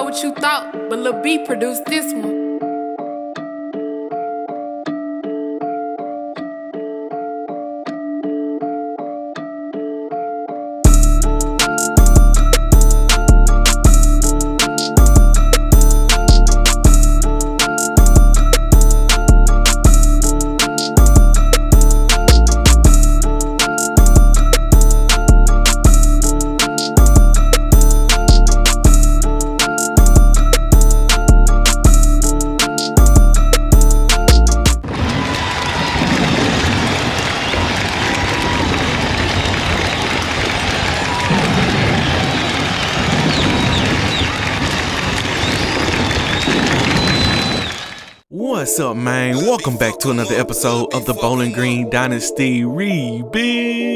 what you thought, but Lil B produced this one. What's up, man? Welcome back to another episode of the Bowling Green Dynasty Rebuild.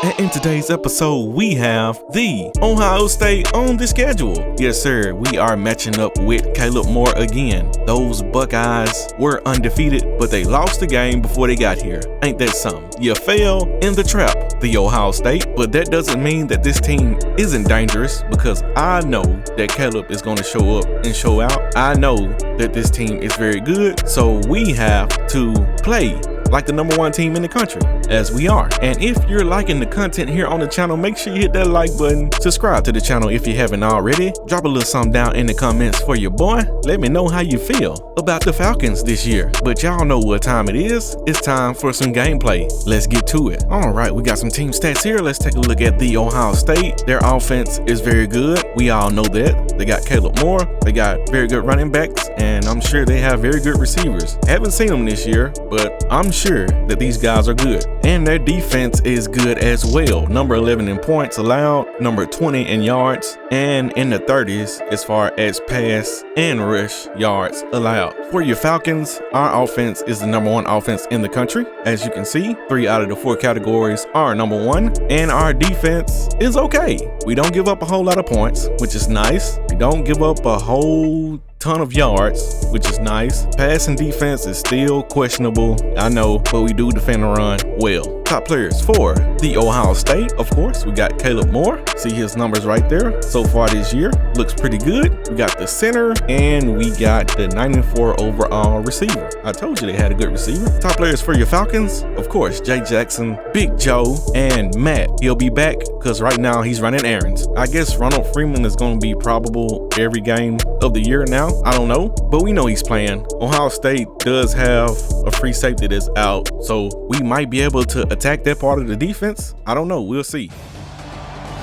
And in today's episode, we have the Ohio State on the schedule. Yes, sir, we are matching up with Caleb Moore again. Those Buckeyes were undefeated, but they lost the game before they got here. Ain't that something? You fell in the trap, the Ohio State, but that doesn't mean that this team isn't dangerous, because I know that Caleb is going to show up and show out. I know that this team is very good, so we have to play like the #1 team in the country, as we are. And if you're liking the content here on the channel, make sure you hit that like button, subscribe to the channel if you haven't already, drop a little something down in the comments for your boy. Let me know how you feel about the Falcons this year. But y'all know what time it is. It's time for some gameplay. Let's get to it. All right, we got some team stats here. Let's take a look at the Ohio State. Their offense is very good. We all know that. They got Caleb Moore. They got very good running backs, and I'm sure they have very good receivers. Haven't seen them this year, but I'm sure that these guys are good. And their defense is good as well. Number 11 in points allowed, number 20 in yards, and in the 30s as far as pass and rush yards allowed. For your Falcons, our offense is the #1 offense in the country. As you can see, 3 out of the 4 categories are #1, and our defense is okay. We don't give up a whole lot of points, which is nice. We don't give up a whole ton of yards, which is nice. Passing defense is still questionable, I know, but we do defend the run well. Top players for the Ohio State, of course, we got Caleb Moore. See his numbers right there so far this year. Looks pretty good. We got the center, and we got the 94 overall receiver. I told you they had a good receiver. Top players for your Falcons, of course, Jay Jackson, Big Joe, and Matt. He'll be back because right now he's running errands. I guess Ronald Freeman is going to be probable every game of the year now. I don't know, but we know he's playing. Ohio State does have a free safety that's out, so we might be able to attack that part of the defense. I don't know. We'll see.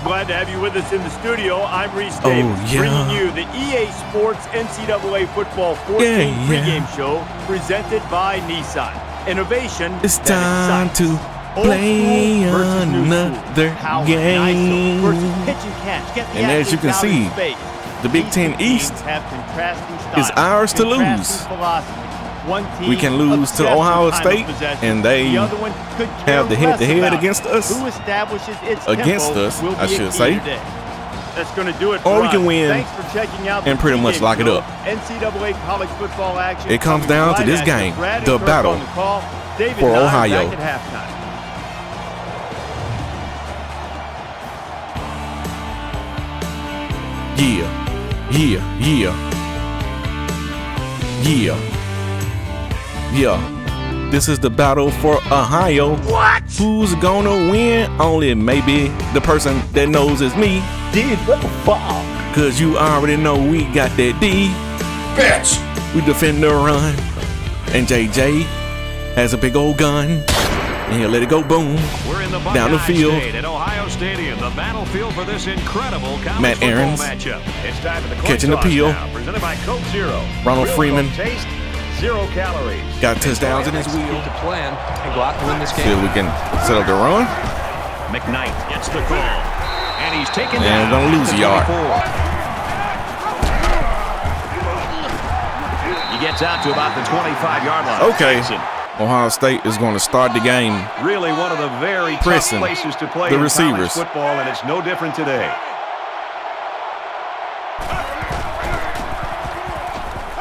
Glad to have you with us in the studio. I'm Reese Davis, bringing you the EA Sports NCAA Football 14 pregame show presented by Nissan. Innovation. It's time to play another game. And as you can see, the Big Ten East is ours to lose. We can lose to Ohio State, and they have the head-to-head against us. I should say. That's going to do it. Or we can win and pretty much lock it up. NCAA college football action. It comes down to this game, the battle for Ohio. Yeah. This is the battle for Ohio. What? Who's gonna win? Only maybe the person that knows is me. Dude, what the fuck? Cause you already know we got that D. Bitch! We defend the run. And JJ has a big old gun. And he'll let it go boom. We're in the down the field. At Ohio Stadium, the battlefield for this incredible college Matt Aarons matchup. It's time for the catching the peel. now, presented by Coke Zero. Ronald Real Freeman. Coke taste, 0 calories. Got touchdowns in his wheel. To plan and go out to win this See game. if we can set up the run. McKnight gets the call. And he's taken And down. gonna lose a yard. He gets out to about the 25-yard line. Okay. Ohio State is going to start the game. Really one of the very Pressing tough places to play the in receivers. college football, and it's no different today.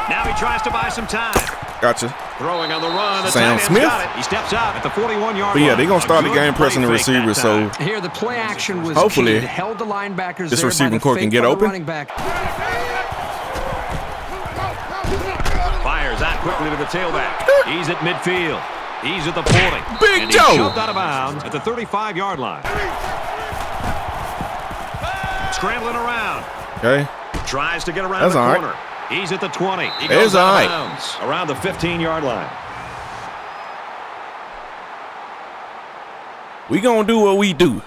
Now he tries to buy some time. Gotcha. Throwing on the run. The Sam Smith. got it. He steps out at the 41-yard line. But yeah, they're going to start the game pressing the receivers, so here the play action was hopefully key. Held the linebackers this there receiving core can get open. Fires out quickly to the tailback. He's at midfield. He's at the 40. Big and Joe. He's shoved out of bounds at the 35-yard line. Scrambling around. Okay. Tries to get around That's the all corner. right. He's at the 20. He It's goes out all of right. bounds around the 15-yard line. We going to do what we do.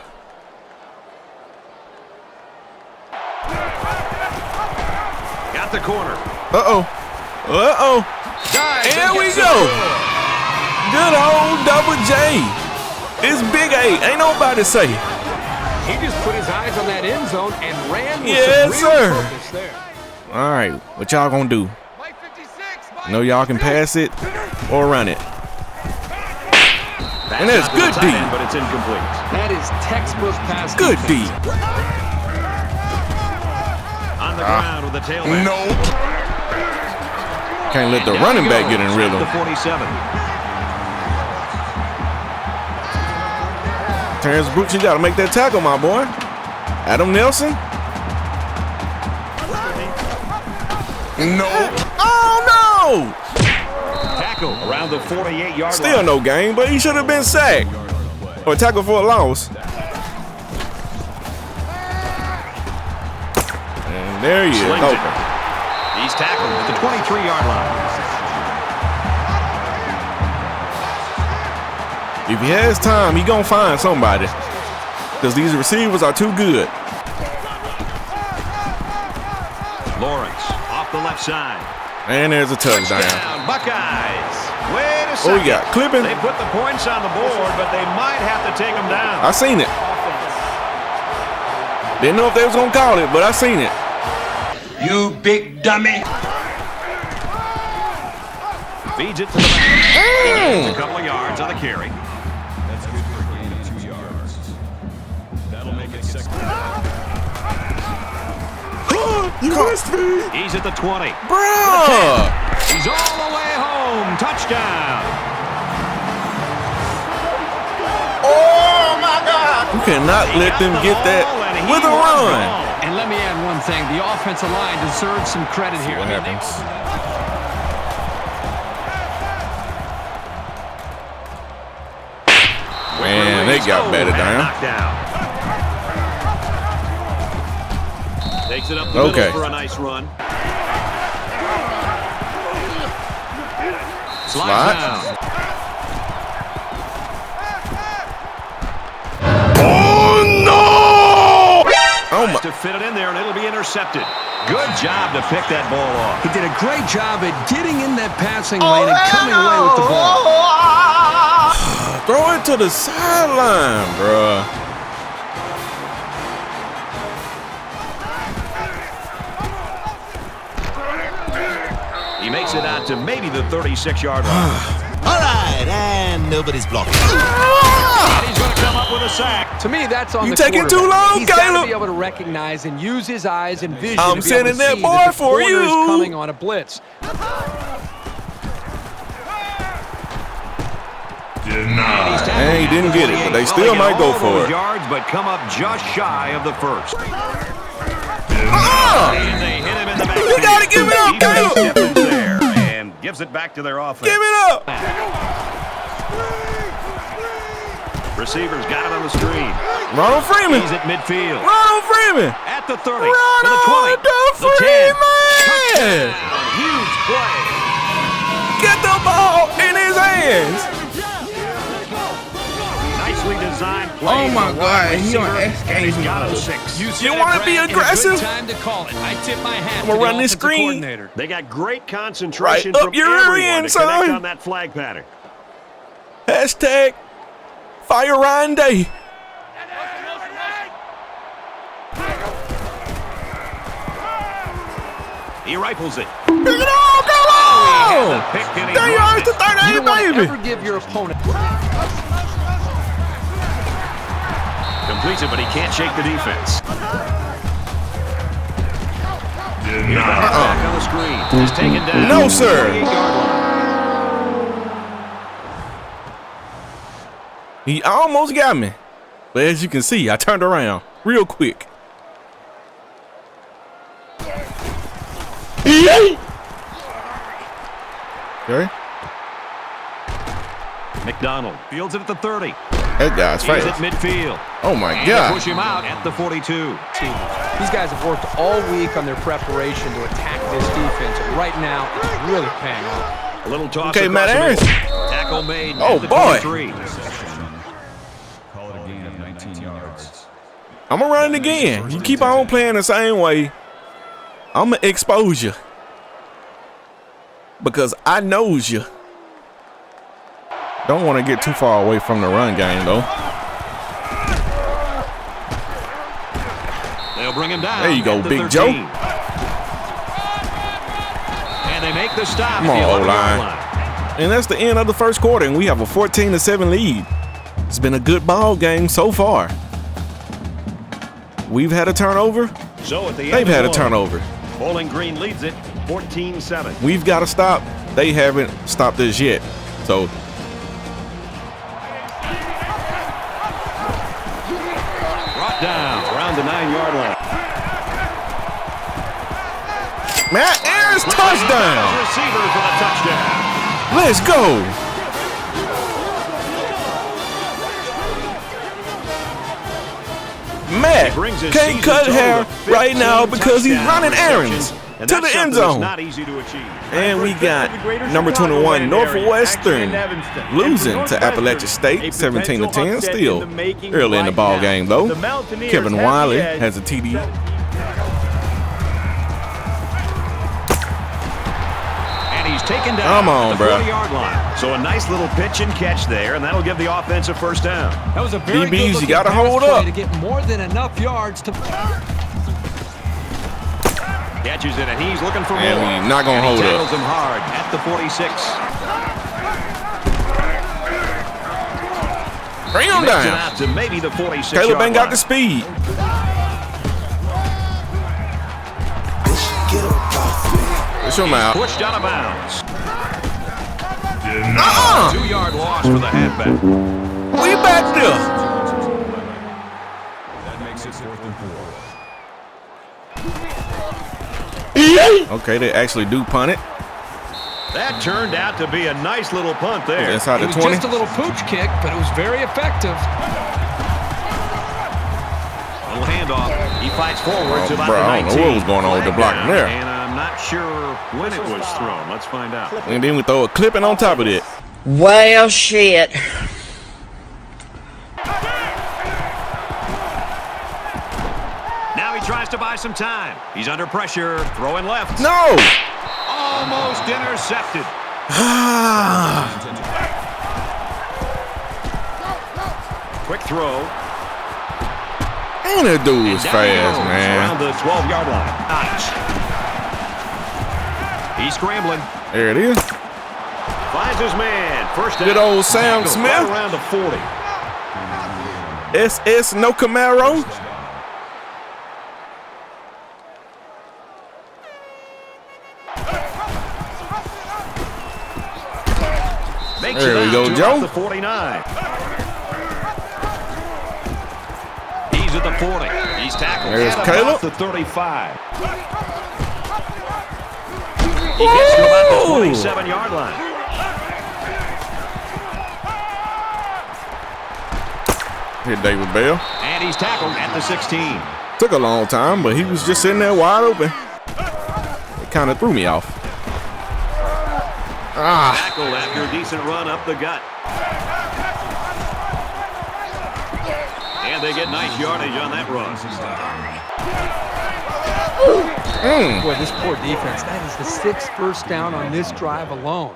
Got the corner. Uh-oh. Uh-oh. Here we go. Good old Double J. It's Big A. Ain't nobody say. He just put his eyes on that end zone and ran with Yes, some real sir. purpose there. All right. What y'all going to do? Know y'all can pass it or run it. And that's good D. But it's incomplete. That is textbook pass Good D. defense. On the ground with the tailback. No. Can't let the running back get in rhythm. The 47. Terrence Brooks, you got to make that tackle, my boy. Adam Nelson. No. Oh, no. Tackle around the 48-yard line. Still no game, but he should have been sacked. Or tackle for a loss. And there he is. Slings Okay. it. He's tackled at the 23-yard line. If he has time, he gonna find somebody. Because these receivers are too good. Lawrence off the left side. And there's a touchdown. Buckeyes. Wait a second. Oh, we got clipping. They put the points on the board, but they might have to take them down. I seen it. Didn't know if they was gonna call it, but I seen it. You big dummy. Feeds it to the back. A couple of yards on the carry. That's good for a gain of 2 yards. That'll make it second. You missed me. He's at the 20. Bruh. He's all the way home. Touchdown. Oh my God. You cannot let them get that with a run. And let me add one thing. The offensive line deserves some credit here. What happens? Man, they got better down. Knocked down. Takes it up the Okay. middle for a nice run. Slide. Down. Oh no! Oh my! To fit it in there, and it'll be intercepted. Good job to pick that ball off. He did a great job at getting in that passing lane and coming away with the ball. Throw it to the sideline, bruh. He makes it out to maybe the 36-yard line. All right, and nobody's blocking. And he's going to come up with a sack. To me, that's on You the taking too quarterback. long, He's got to Caleb? be able to recognize and use his eyes and vision I'm to be able sending to that see boy that the for corner you. is coming on a blitz. And he didn't get it, but they still might go for it. Yards, but come up just shy of the first. And they hit him in the back. You gotta give it up, Caleb. There and gives it back to their offense. Give it up. Receivers got it on the screen. Ronald Freeman. He's at midfield. Ronald Freeman. At the 30. Ronald to the 20. The 10. Freeman. Huge play. Get the ball in his hands. Nicely designed play. Oh my God, he on He's S8-G9. got him 6. You want to be aggressive? Time to call it. I tip my hat I'ma to the run this offensive screen. coordinator. They got great concentration Right up from your rear everyone end, to connect son. on that flag pattern. Hashtag Fire Ryan Day. He rifles it. Pick it up, come on! Pick and he There you are, dropped it's the it. 38, You don't want to baby. ever give your opponent. Completes it, but he can't shake the defense. Here's the back on the screen. He's taken down. No, sir. 48-yard line. He almost got me. But as you can see, I turned around real quick. Okay. McDonald fields it at the 30. That guy's He's fast. at midfield. Oh my And God. push him out at the 42. These guys have worked all week on their preparation to attack this defense, and right now it's really paying off. A little toss. Okay, Matt across the Aaron. middle. Tackle made Oh, at the boy. 23. Call it a gain of 19 yards. I'm gonna run it again. You keep on playing the same way, I'm gonna expose you. Because I knows you. Don't want to get too far away from the run game, though. They'll bring him down. There you go, at the Big 13. Joe. And they make the stop. Come at the on, 11-yard O-line. And that's the end of the first quarter, and we have a 14-7 lead. It's been a good ball game so far. We've had a turnover. So at the They've end had of a turnover. Bowling Green leads it 14-7. We've got to stop. They haven't stopped us yet. So Brought down around the 9-yard line. Matt Aaron's touchdown. Receiver for the touchdown. Let's go. Matt Brings his can't season cut total hair to right now 15 because he's touchdown running errands receptions, and to that's the end something that's zone. not easy to achieve. And we got number 21 Northwestern losing to Appalachian State 17-10. Still early in the ball game though. Kevin Wiley has a TD. And he's taken down Come on, at the bro. 40-yard line. So a nice little pitch and catch there, and that'll give the offense a first down. That was a very DBs, you good-looking gotta pass hold play up. to get more than enough yards to. Catches it, and he's looking for And more. we're not gonna And he hold up. tackles him hard at the 46. Bring him Makes it down. out to maybe the 46. Caleb ain't got the speed. Push him out. Pushed out of bounds. 2 2-yard loss for the halfback. We back there. That makes it 4th and 4. Okay, they actually do punt it. That turned out to be a nice little punt there. Inside It the was 20. just a little pooch kick, but it was very effective. Little handoff. He fights forward to about bro, the I 19. don't know what was going on with the blocking there. And I'm not sure when it was thrown. Let's find out. And then we throw a clipping on top of it. Well, shit. Now he tries to buy some time. He's under pressure. Throwing left. No. Almost intercepted. Quick throw. And that dude was And down he fast, goes man. around the 12-yard line. He's scrambling. There it is. Finds his man. First down. Good old Sam Goes Smith. right around the 40. SS no Camaro. Makes There it we out go, to Joe. about the 49. He's at the 40. He's tackled There's at Caleb. about the 35. He gets to about the 27-yard line. Hit David Bell. And he's tackled at the 16. Took a long time, but he was just sitting there wide open. It kind of threw me off. Tackled after a decent run up the gut. And they get nice yardage on that run. Boy, this poor defense. That is the 6th first down on this drive alone.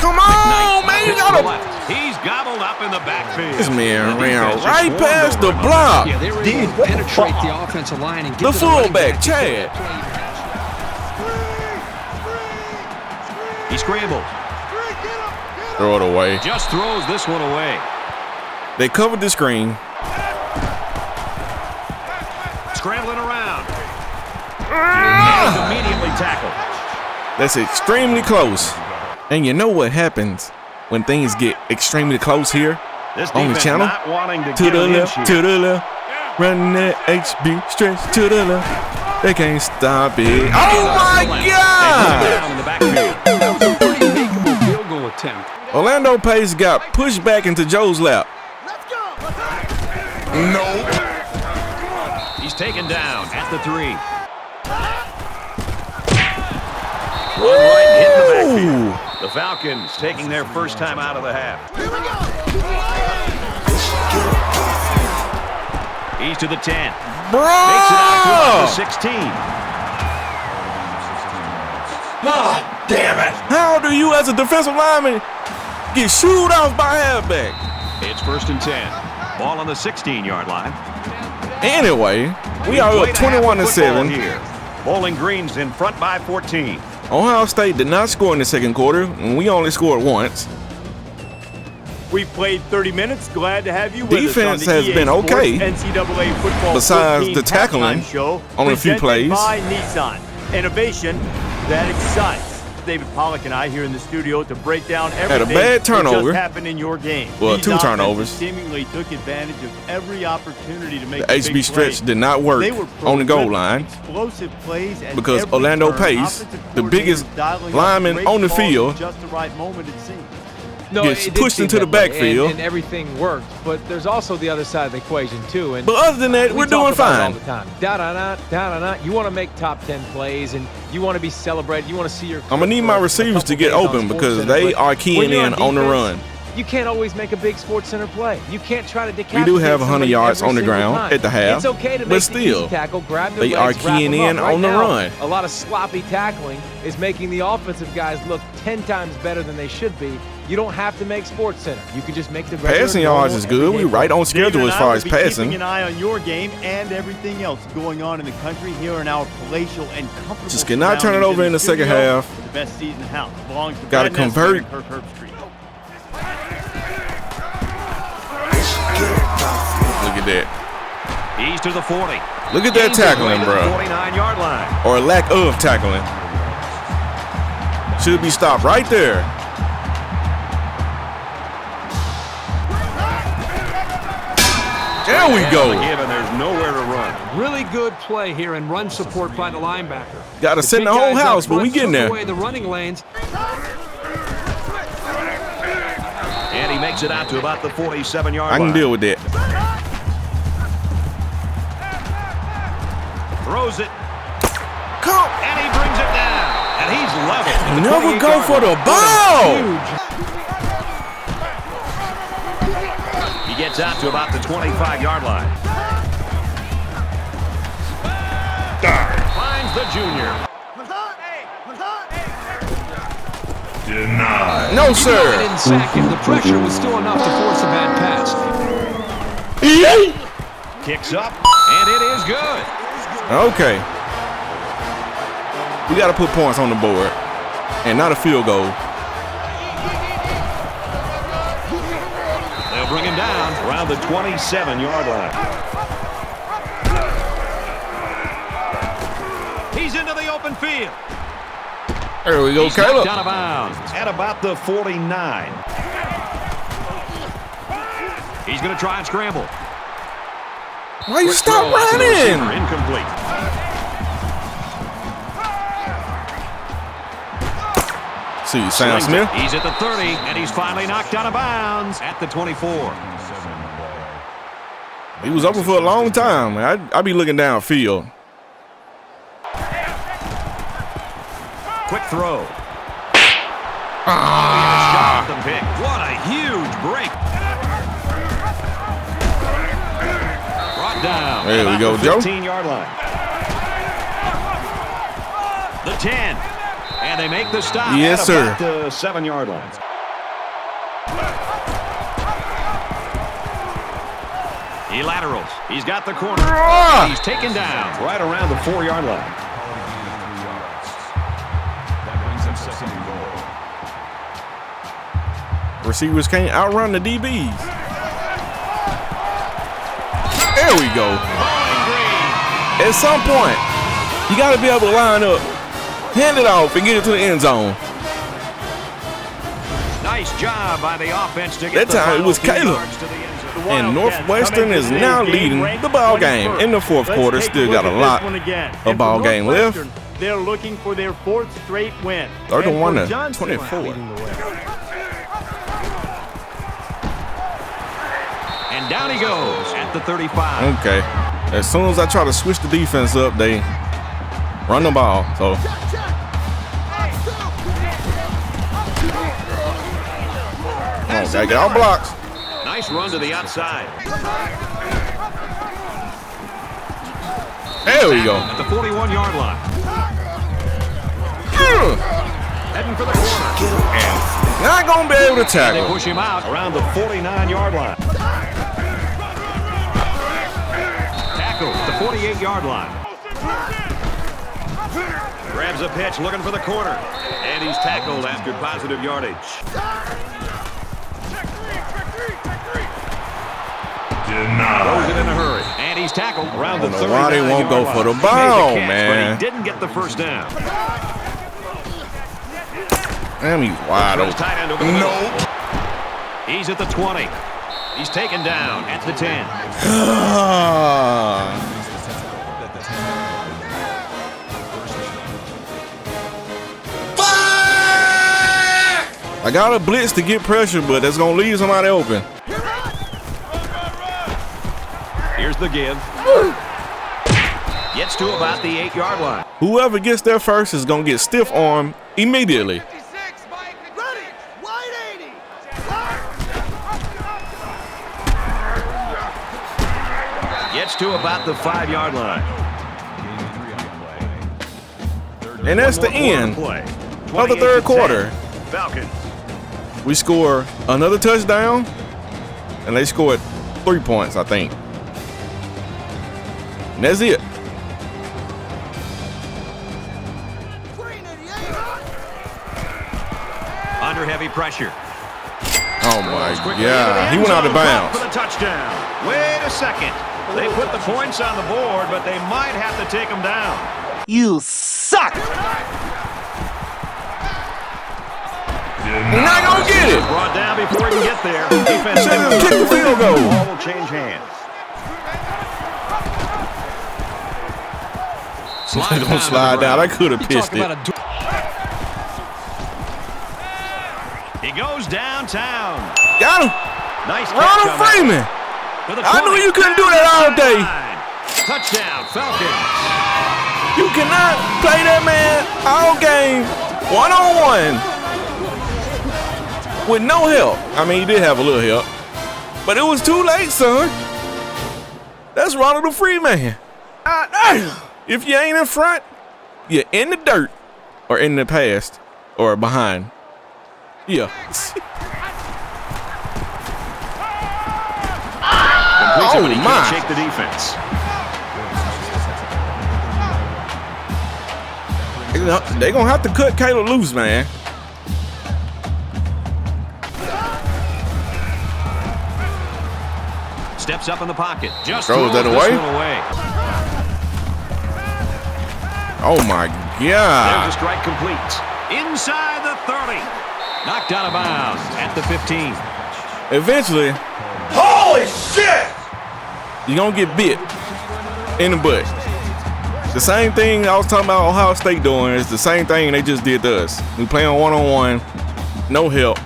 Come on, man. You got him. He's gobbled up in the backfield. This man The ran defense right just past the swarmed over him. block. Yeah, they were able to penetrate the offensive line and get The to the running fullback, back. Chad. He scrambles. Throw it away. Just throws this one away. They covered the screen. Scrambling around. And immediately tackled. That's extremely close. And you know what happens when things get extremely close here This on the defense channel. not wanting to To give the an left, inch to here. the left. Run that HB stretch to the left. They can't stop it. Oh my God! Down in the backfield. That was a pretty makeable field goal attempt. Orlando Pace got pushed back into Joe's lap. He's taken down at the 3. Woo! One right hit the backfield. The Falcons taking their first time out of the half. He's to the 10. Bro! Makes it out to the 16. Oh, damn it. How do you, as a defensive lineman, get shooed off by halfback? It's 1st and 10. Ball on the 16-yard line. Anyway, we are up 21-7. Here. Bowling Green's in front by 14. Ohio State did not score in the second quarter, and we only scored once. We've played 30 minutes. Glad to have you with Defense us on the has been Sports okay, NCAA football besides 14 the tackling halftime show on a few presented plays. by Nissan. Innovation that excites. David Pollock and I here in the studio to break down everything Had a bad that turnover. just happened in your game. Well, These 2 offenses turnovers. Seemingly took advantage of every opportunity to make The a big HB stretch play. did not work They were on the goal prolific, line explosive plays at because every Orlando turn. Pace, Offensive the biggest coordinators dialing up lineman great on the calls at field, just the right moment, it seems. No, gets it did pushed seem into the that way, backfield. and everything worked. But there's also the other side of the equation too. And But other than that, we we're talk doing about it all fine. the time. Da-da-da. You want to make top 10 plays, and you want to be celebrated. You want to see your. I'm going to need my receivers to get open because they are keying in on the run. You can't always make a big Sports Center play. You can't try to decapitate. We do have 100 somebody yards every on the single ground time. at the half, It's okay to but make still, the easy tackle, grab their they are legs, wrap keying them up. in Right on the now, run. A lot of sloppy tackling is making the offensive guys look 10 times better than they should be. You don't have to make Sports Center. You can just make the regular, Passing yards is good. We right on schedule as far as passing. Keeping an eye on your game and everything else going on in the country here in our palatial and comfortable. Just cannot turn it over in the second studio. half. The best seat in the house belongs to Gotta Brad Nessler convert. and Kirk Herbstreit. Look at that. He's to the 40. Look at that Gains his way tackling, to the bro. 49-yard line. Or lack of tackling. Should be stopped right there. There we go. Given, there's nowhere to run. Really good play here and run support by the linebacker. Got to send the whole big guys house, up but we front getting took there. away the running lanes. And he makes it out to about the 47-yard I line. can deal with that. Throws it, Come. and he brings it down. And he's level. at the Never go 28-yard for the line. ball. He gets out to about the 25-yard line. Finds the junior. Denied. No, They sir. didn't sack him. The pressure was still enough to force a bad pass. Kicks up, and it is good. Okay. We got to put points on the board and not a field goal. They'll bring him down around the 27-yard line. He's into the open field. There we go, He's knocked Caleb. out of bounds at about the 49. He's going to try and scramble. Why you Quick stop throw out to the receiver, running? incomplete. See you, Sam Slings it. Smith. He's at the 30, and he's finally knocked out of bounds at the 24. He was open for a long time. I'd be looking downfield. Quick throw. Shot the pick. What a huge break. Brought down. There we about go, the Joe. 15-yard line. The 10. And they make the stop Yes, at sir. about the 7-yard line. He laterals. He's got the corner. He's taken down right around the 4-yard line. That brings up second and goal. Receivers can't outrun the DBs. There we go. At some point, you got to be able to line up, hand it off, and get it to the end zone. Nice job by the offense to get that time it was Caleb. And Northwestern is now leading the ball game in the fourth quarter. Still got a lot of ball game left. They're looking for their 4th straight win. 31-24. And down he goes at the 35. Okay. As soon as I try to switch the defense up, they run the ball. So gotta get all blocks. Nice run to the outside. There we go. At the 41-yard line. Heading for the corner. Not gonna be able to They tackle. push him out around the 49-yard line. Tackle at the 48-yard line. Grabs a pitch, looking for the corner. And he's tackled after positive yardage. Throws it in a hurry. And he's tackled around the 39-yard line. Why they won't go for the ball, man? But he didn't get the first down. Damn, he's wide open. Tight end over the middle. He's at the 20. He's taken down at the 10. I got a blitz to get pressure, but that's gonna leave somebody open. Here's the give. Gets to about the 8-yard line. Whoever gets there first is gonna get stiff arm immediately. Gets to about the 5-yard line. And that's the end of the third quarter. Falcons. We score another touchdown, and they scored 3 points, I think. And that's it. Under heavy pressure. Oh my God. He went out of bounds. For the touchdown. Wait a second. They put the points on the board, but they might have to take them down. You suck! You're not gonna get it. Brought down before he can get there. Defense Kick the field goal. Ball will change hands. Slide don't slide down. I could have pitched it. He goes downtown. Got him. Nice Ronald catch on Freeman. that. I knew you couldn't do that all day. Touchdown, Falcons. You cannot play that man all game one-on-one with no help. I mean, he did have a little help, but it was too late, son. That's Ronald the Freeman. If you ain't in front, you're in the dirt or in the past or behind. Yeah. Oh, my. Can't shake the defense. They're going to have to cut Caleb loose, man. Steps up in the pocket. Just throws that away. Oh, my God. There's a strike complete. Inside the 30. Knocked out of bounds at the 15. Eventually, Holy shit! you're going to get bit in the butt. The same thing I was talking about Ohio State doing is the same thing they just did to us. We play on one-on-one, no help.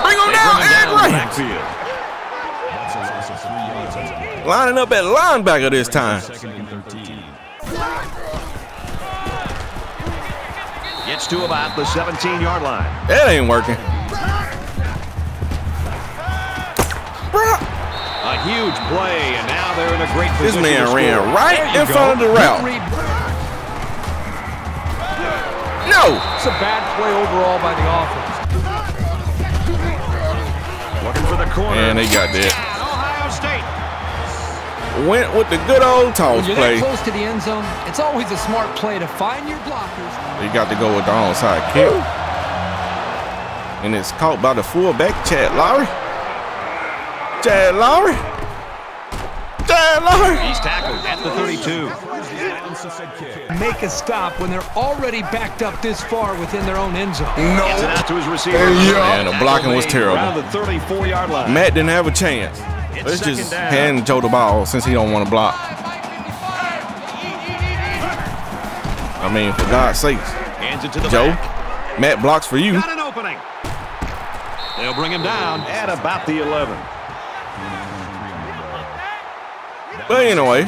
Bring him down, Ed lining up at linebacker this time. Gets to about the 17-yard line. That ain't working. A huge play, and now they're in a great This position. man ran right in front of the route. No! It's a bad play overall by the offense. Looking for the corner. And they got that. Ohio State. Went with the good old toss When you're play. that close to the end zone, it's always a smart play to find your blockers. They got to go with the onside kick. And it's caught by the fullback, Chad Lowry. Chad Lowry. He's tackled at the 32. Make a stop when they're already backed up this far within their own end zone. Gets it out to his receiver. And the blocking was terrible. Around the 34-yard line. Matt didn't have a chance. Let's just hand Joe the ball since he don't want to block. I mean, for God's sakes. Hands it to the Joe, back. Matt blocks for you. Got an opening. They'll bring him down at about the 11. But anyway.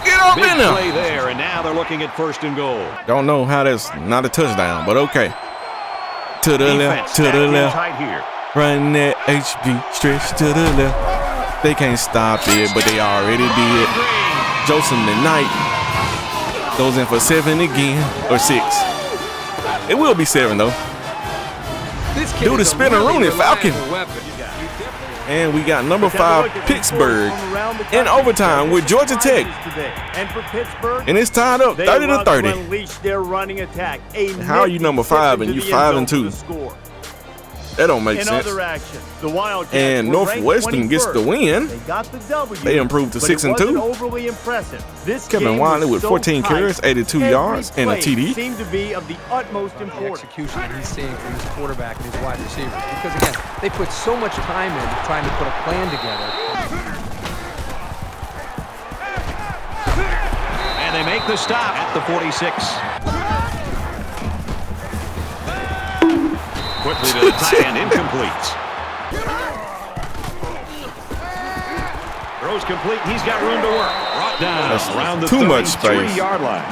Get up Big in there. play there, and now they're looking at 1st and goal. Don't know how that's not a touchdown, but okay. To the left, to the left. Tight here. Run that HB, stretch to the left. They can't stop it, but they already did. Joseph tonight goes in for 7 again, or 6. It will be 7 though. Do the spinner Rooney Falcon. And we got number 5 Pittsburgh in overtime with Georgia Tech. And it's tied up 30-30. How are you number 5 and you 5-2? That don't make sense. And Northwestern gets the win. They improved to 6-2. Kevin Wiley with 14 carries, 82 yards, and a TD. Seemed to be of the utmost importance. Execution that he's seeing from his quarterback and his wide receivers. Because again, they put so much time into trying to put a plan together. And they make the stop at the 46. Quickly to the tight end, incomplete. Throws complete, he's got room to work. Brought down around the too much space. 33-yard line.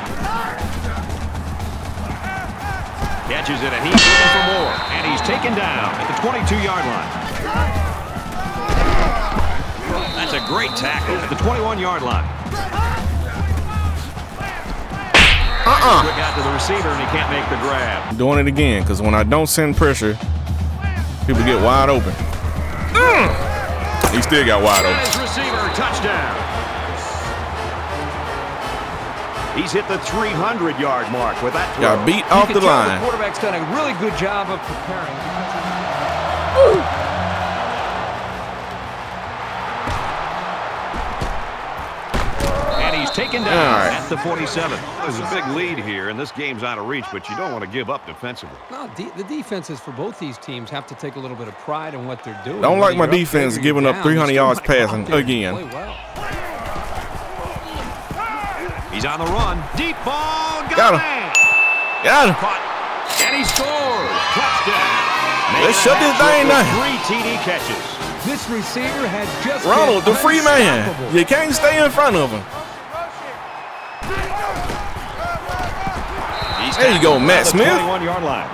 Catches it, and he's looking for more. And he's taken down at the 22-yard line. That's a great tackle at the 21-yard line. Quick out to the receiver, and he can't make the grab. Doing it again, because when I don't send pressure, people get wide open. He still got wide open. His receiver, touchdown. He's hit the 300-yard mark with that throw. Got beat off the line. The quarterback's done a really good job of preparing. Taken down at the 47. There's a big lead here, and this game's out of reach, but you don't want to give up defensively. No, the defenses for both these teams have to take a little bit of pride in what they're doing. Don't like my defense giving up 300 yards passing again. He's on the run. Deep ball. Got him. Got him. Caught. And he scores. Touchdown. Let's shut this thing down. 3 TD catches. This receiver had just Ronald, the free man. You can't stay in front of him. There you go, Matt Smith. 21-yard line.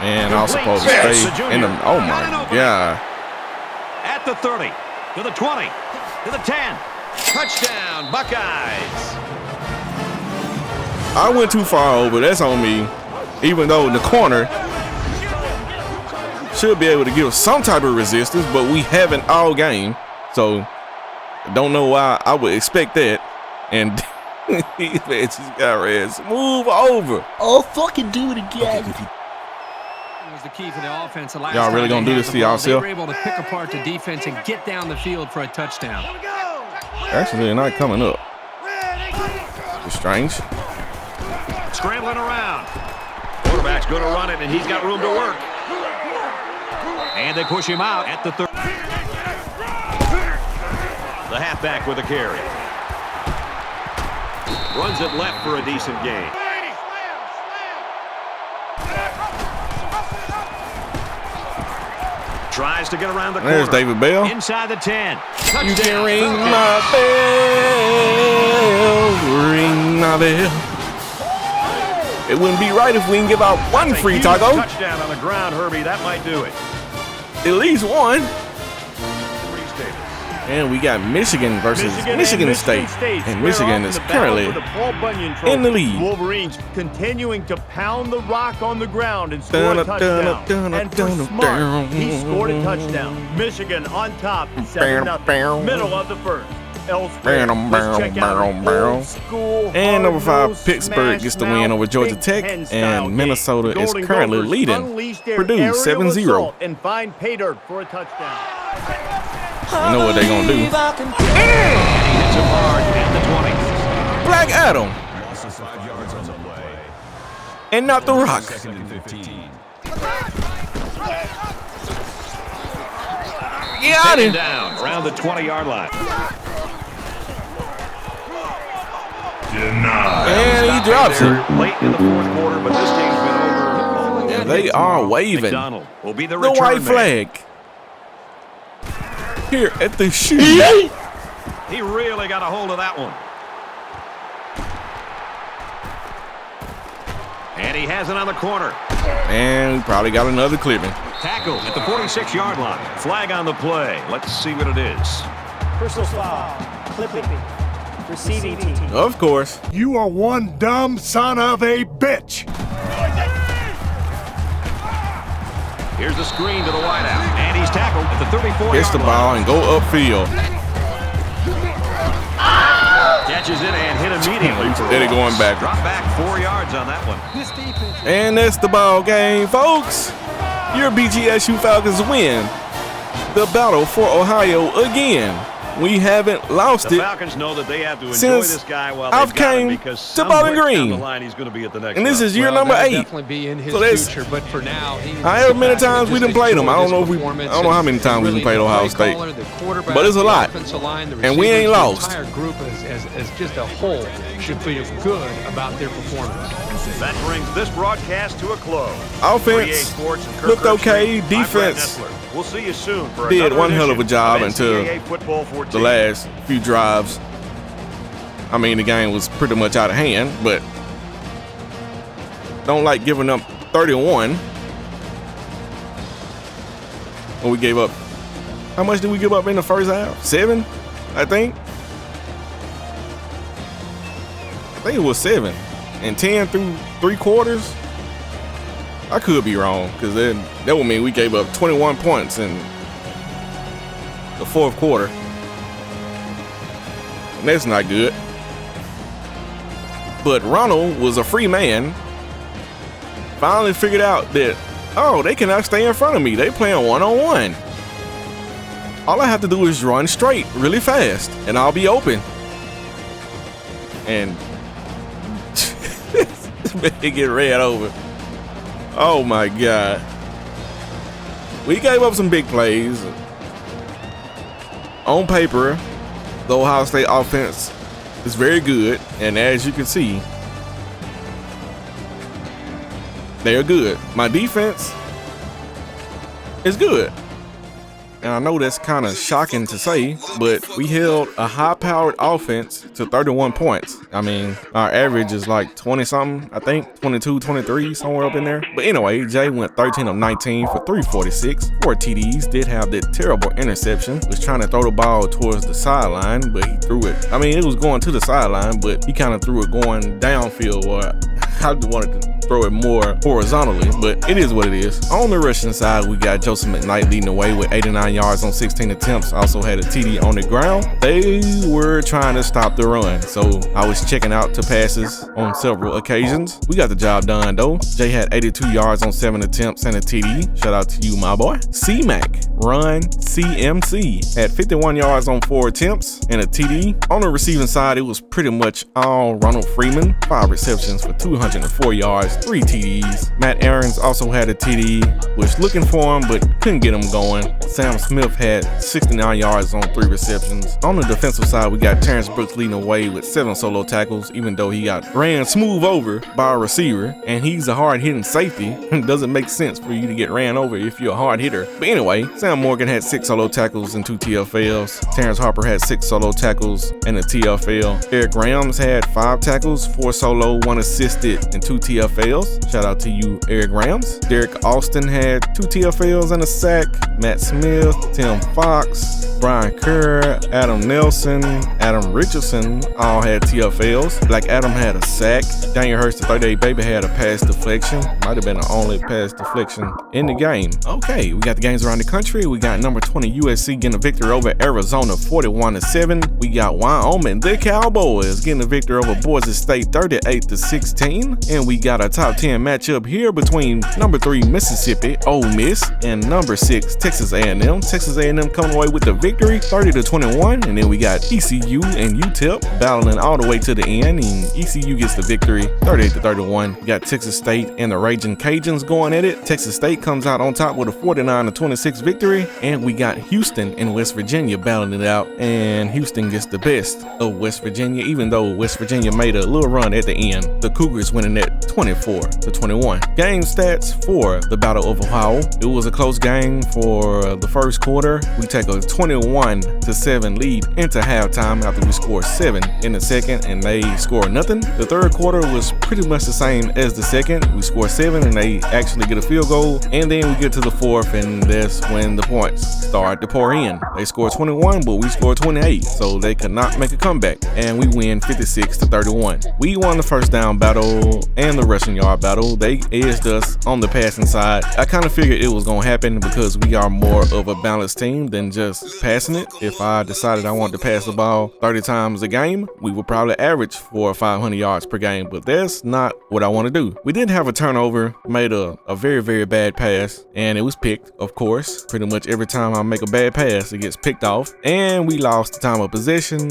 And I was supposed to stay in the. Oh my God. At the 30, to the 20, to the 10. Touchdown, Buckeyes. I went too far over. That's on me. Even though the corner should be able to give some type of resistance, but we haven't all game. So don't know why I would expect that. And these bitches got reds. Move over. Oh, fucking do it again. Was the key for the offense. Y'all really gonna do this to y'all? They were able to pick apart the defense and get down the field for a touchdown. Actually, they're not coming up. It's strange. Scrambling around. Quarterback's going to run it, and he's got room to work. And they push him out at the 30. The halfback with a carry. Runs it left for a decent gain. Tries to get around the corner. There's David Bell. Inside the 10. Touchdown. You can ring my bell. Ring my bell. It wouldn't be right if we can give out one free taco. Touchdown on the ground, Herbie. That might do it. At least one. And we got Michigan versus Michigan State. And Michigan is currently in the lead. Wolverines continuing to pound the rock on the ground and score a touchdown. And for Smart, he scored a touchdown. Michigan on top, 7-0. Middle of the first. elsewhere. Let's check out old school, and number 5, hard-nosed, Pittsburgh gets the win over Georgia Big Tech, Ten style and Minnesota game. is Golden currently Gophers leading unleashed their Purdue aerial 7-0. assault and find pay dirt for a touchdown. You know what they're gonna do. And he hits him hard at the 20. Black Adam, Loss of 5 yards on the play. and not the Rock. 2nd and 15. Got him. Down around the 20-yard line. And he drops it. Late in the 4th quarter, but this game's been over. And they are waving McDonald will be the the return white man. flag here at the shoe. He really got a hold of that one. And he has it on the corner. And we probably got another clipping. Tackle at the 46-yard line. Flag on the play. Let's see what it is. Personal foul. Clipping. Receiving team. Of course. You are one dumb son of a bitch. Here's the screen to the wideout. And he's tackled at the 34-yard line. Catch the ball and go upfield. Catches it and hit immediately. Steady going back. Drop back 4 yards on that one. This defense. And that's the ball game, folks. Your BGSU Falcons win the battle for Ohio again. We haven't lost The it Falcons know that they have to enjoy since this guy while I've they've got him, came because to Bowling somewhere down Green. the line he's going to be at the next and this level. is year Well, number that'll 8. definitely be in his So that's- future, but for now, he However many times we done played them. I don't know if we, I don't know how many times we done played Ohio State, but it's a lot, and we ain't lost. The entire group as just a whole should feel good about their performance. That brings this broadcast to a close. Offense looked okay. Defense We'll see you soon for did another one hell of a edition job of until NCAA Football 14. the last few drives. I mean, the game was pretty much out of hand, but don't like giving up 31 when we gave up. How much did we give up in the first half? 7, I think. I think it was 7 and 10 through 3 quarters. I could be wrong, because then that would mean we gave up 21 points in the 4th quarter. And that's not good. But Ronald was a free man. Finally figured out that, oh, they cannot stay in front of me. They playing one-on-one. All I have to do is run straight really fast, and I'll be open. And they get ran over. Oh my God. We gave up some big plays. On paper, the Ohio State offense is very good, and as you can see, they are good. My defense is good. And I know that's kind of shocking to say, but we held a high-powered offense to 31 points. I mean, our average is like 20-something, I think, 22, 23, somewhere up in there. But anyway, Jay went 13 of 19 for 346, 4 TDs, did have that terrible interception, was trying to throw the ball towards the sideline, but he threw it. I mean, it was going to the sideline, but he kind of threw it going downfield, or I wanted to throw it more horizontally, but it is what it is. On the rushing side, we got Joseph McKnight leading the way with 89 yards on 16 attempts. Also had a TD on the ground. They were trying to stop the run, so I was checking out to passes on several occasions. We got the job done though. Jay had 82 yards on 7 attempts and a TD. Shout out to you, my boy. C-Mac, run CMC, had 51 yards on 4 attempts and a TD. On the receiving side, it was pretty much all Ronald Freeman, 5 receptions for 204 yards, 3 TDs. Matt Aarons also had a TD, was looking for him but couldn't get him going. Sam Smith had 69 yards on 3 receptions. On the defensive side, we got Terrence Brooks leading the way with 7 solo tackles, even though he got ran smooth over by a receiver, and he's a hard-hitting safety. It doesn't make sense for you to get ran over if you're a hard hitter. But anyway, Sam Morgan had 6 solo tackles and 2 TFLs. Terrence Harper had 6 solo tackles and a TFL. Eric Rams had 5 tackles, 4 solo, 1 assisted, and 2 TFLs. Shout out to you, Eric Rams. Derek Austin had 2 TFLs and a sack. Matt Smith, Tim Fox, Brian Kerr, Adam Nelson, Adam Richardson all had TFLs. Black Adam had a sack. Daniel Hurst, the 38 baby, had a pass deflection. Might have been the only pass deflection in the game. Okay, we got the games around the country. We got number 20 USC getting a victory over Arizona 41-7. We got Wyoming, the Cowboys, getting a victory over Boise State 38-16. And we got a top 10 matchup here between number 3 Mississippi, Ole Miss, and number 6 Texas A&M. Texas A&M coming away with the victory 30-21. And then we got ECU and UTEP battling all the way to the end, and ECU gets the victory 38-31. We got Texas State and the Raging Cajuns going at it. Texas State comes out on top with a 49-26 victory. And we got Houston and West Virginia battling it out, and Houston gets the best of West Virginia, even though West Virginia made a little run at the end. The Cougars winning at 24-21. Game stats for the Battle of Ohio. It was a close game for the first quarter. We take a 21-7 lead into halftime after we scored 7 in the second, and they scored nothing. The third quarter was pretty much the same as the second. We scored 7 and they actually get a field goal, and then we get to the fourth, and that's when the points start to pour in. They scored 21, but we scored 28, so they could not make a comeback, and we win 56-31. We won the first down battle and the rushing yard battle. They edged us on the passing side. I kind of figured it was going to happen because we are more of a balanced team than just passing it. If I decided I wanted to pass the ball 30 times a game, we would probably average 400 or 500 yards per game, but that's not what I want to do. We did have a turnover, made a very, very bad pass, and it was picked, of course. Pretty much every time I make a bad pass, it gets picked off, and we lost the time of possession,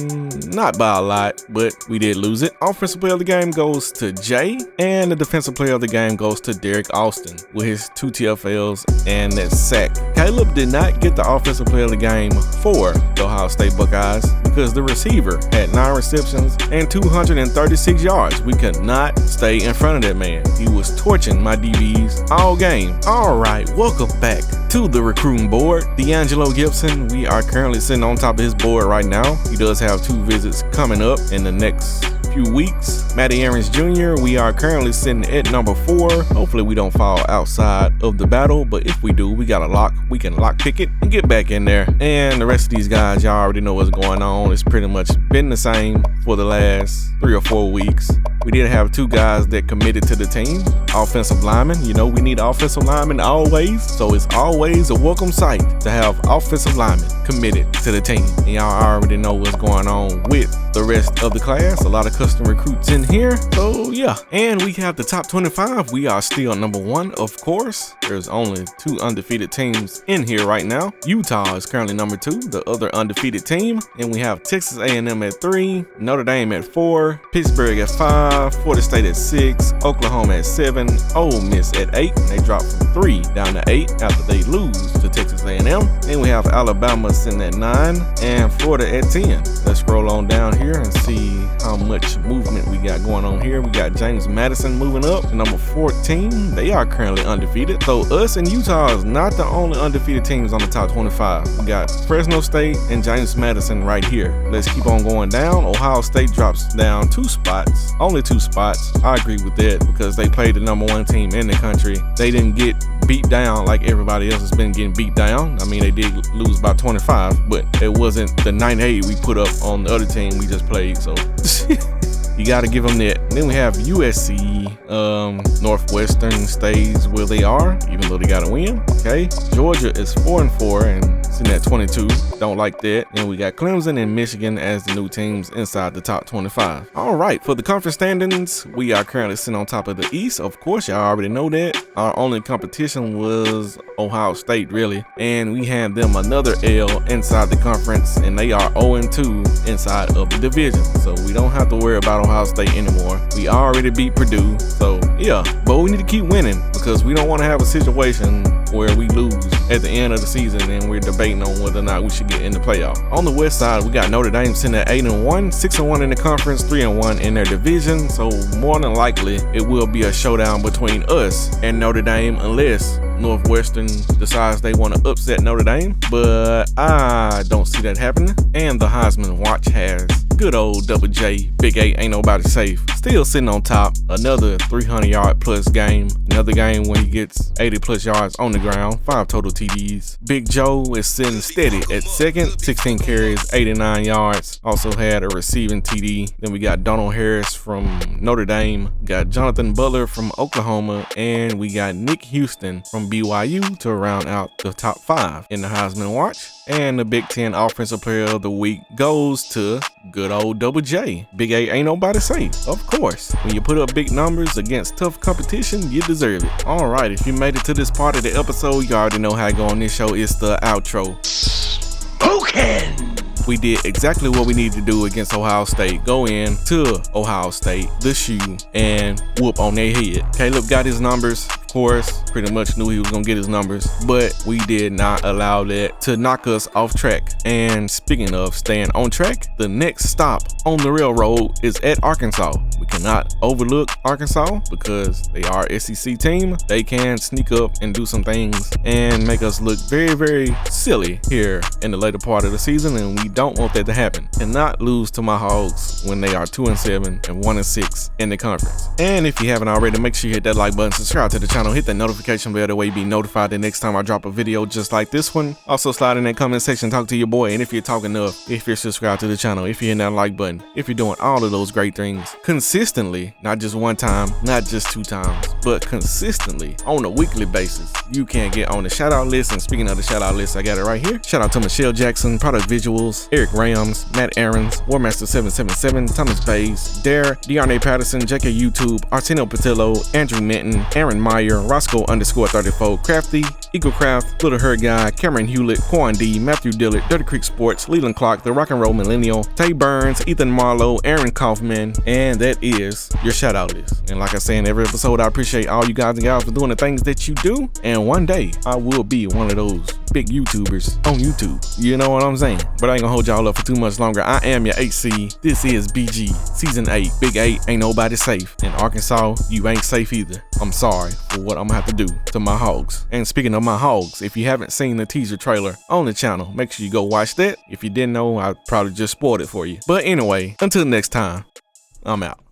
not by a lot, but we did lose it. Offensive player of the game goes to Jay, and the defensive player of the game goes to Derek Austin with his 2 TFLs and that sack. Caleb did not get the offensive player of the game for the Ohio State Buckeyes because the receiver had 9 receptions and 236 yards. We could not stay in front of that man. He was torching my DBs all game. All right, welcome back to the recruiting board. D'Angelo Gibson, we are currently sitting on top of his board right now. He does have 2 visits coming up in the next few weeks. Matty Aarons Jr., we are currently sitting at number 4. Hopefully we don't fall outside of the battle, but if we do, we got a lock. We can lock pick it and get back in there. And the rest of these guys, y'all already know what's going on. It's pretty much been the same for the last 3 or 4 weeks. We did have 2 guys that committed to the team. Offensive linemen, you know, we need offensive linemen always. So it's always a welcome sight to have offensive linemen committed to the team. And y'all already know what's going on with the rest of the class. A lot of custom recruits in here. So yeah. And we have the top 25. We are still number 1, of course. There's only 2 undefeated teams in here right now. Utah is currently number 2, the other undefeated team. And we have Texas A&M at 3, Notre Dame at 4, Pittsburgh at 5, Florida State at 6, Oklahoma at 7, Ole Miss at 8. And they dropped from 3 down to 8 after they lose to Texas A&M. Then we have Alabama sitting at 9 and Florida at 10. Let's scroll on down here and see how much movement we got going on here. We got James Madison moving up to number 14. They are currently undefeated. So us and Utah is not the only undefeated teams on the top 25. We got Fresno State and James Madison right here. Let's keep on going down. Ohio State drops down 2 spots, only 2 spots. I agree with that because they played the number 1 team in the country. They didn't get beat down like everybody else has been getting beat down. I mean, they did lose by 25, but it wasn't the 9-8 we put up on the other team we just played, so you got to give them that. And then we have USC. Northwestern stays where they are, even though they got to win. Okay, Georgia is 4-4 and sitting at 22. Don't like that. And we got Clemson and Michigan as the new teams inside the top 25. All right, for the conference standings, we are currently sitting on top of the East. Of course, y'all already know that. Our only competition was Ohio State, really, and we had them another L inside the conference, and they are 0-2 inside of the division. So we don't have to worry about Ohio State anymore. We already beat Purdue, so yeah, but we need to keep winning because we don't want to have a situation where we lose at the end of the season and we're debating on whether or not we should get in the playoff. On the west side, we got Notre Dame sitting at 8-1, 6-1 in the conference, 3-1 in their division. So more than likely, it will be a showdown between us and Notre Dame unless Northwestern decides they want to upset Notre Dame, but I don't see that happening. And the Heisman Watch has good old Double J, Big 8, ain't nobody safe, still sitting on top. Another 300-yard plus game. Another game when he gets 80 plus yards on the ground, 5 total TDs. Big Joe is sitting steady at second, 16 carries, 89 yards. Also had a receiving TD. Then we got Donald Harris from Notre Dame, got Jonathan Butler from Oklahoma, and we got Nick Houston from BYU to round out the top 5 in the Heisman Watch. And the Big Ten Offensive Player of the Week goes to good old Double J. Big A ain't nobody safe, of course. When you put up big numbers against tough competition, you deserve it. Alright, if you made it to this part of the episode, you already know how I go on this show. It's the outro. Okay. We did exactly what we needed to do against Ohio State. Go in to Ohio State, the shoe, and whoop on their head. Caleb got his numbers, of course. Pretty much knew he was gonna get his numbers, but we did not allow that to knock us off track. And speaking of staying on track, the next stop on the railroad is at Arkansas. We cannot overlook Arkansas because they are an SEC team. They can sneak up and do some things and make us look very, very silly here in the later part of the season, and we don't want that to happen. Cannot lose to my Hogs when they are 2-7 and 1-6 in the conference. And if you haven't already, make sure you hit that like button, subscribe to the channel, hit that notification bell, that way you be notified the next time I drop a video just like this one. Also slide in that comment section, talk to your boy, and if you're talking enough, if you're subscribed to the channel, if you're hitting that like button, if you're doing all of those great things consistently, not just one time, not just 2 times, but consistently on a weekly basis, you can get on the shout out list. And speaking of the shout out list, I got it right here. Shout out to Michelle Jackson, Product Visuals, Eric Rams, Matt Aarons, Warmaster777, Thomas Bays, Dare, Dearnay Patterson, JK YouTube, Arsenio Patillo, Andrew Minton, Aaron Meyer, Roscoe_34, Crafty, EcoCraft, Little Herd Guy, Cameron Hewlett, Quan D, Matthew Dillard, Dirty Creek Sports, Leland Clark, The Rock and Roll Millennial, Tay Burns, Ethan Marlowe, Aaron Kaufman, and that is your shout out list. And like I say in every episode, I appreciate all you guys and gals for doing the things that you do. And one day I will be one of those big YouTubers on YouTube. You know what I'm saying? But I ain't gonna hold y'all up for too much longer. I am your HC. This is BG Season 8. Big 8, ain't nobody safe. In Arkansas, you ain't safe either. I'm sorry for what I'm gonna have to do to my Hogs. And speaking of my Hogs, if you haven't seen the teaser trailer on the channel, make sure you go watch that. If you didn't know, I probably just spoiled it for you. But anyway, until next time, I'm out.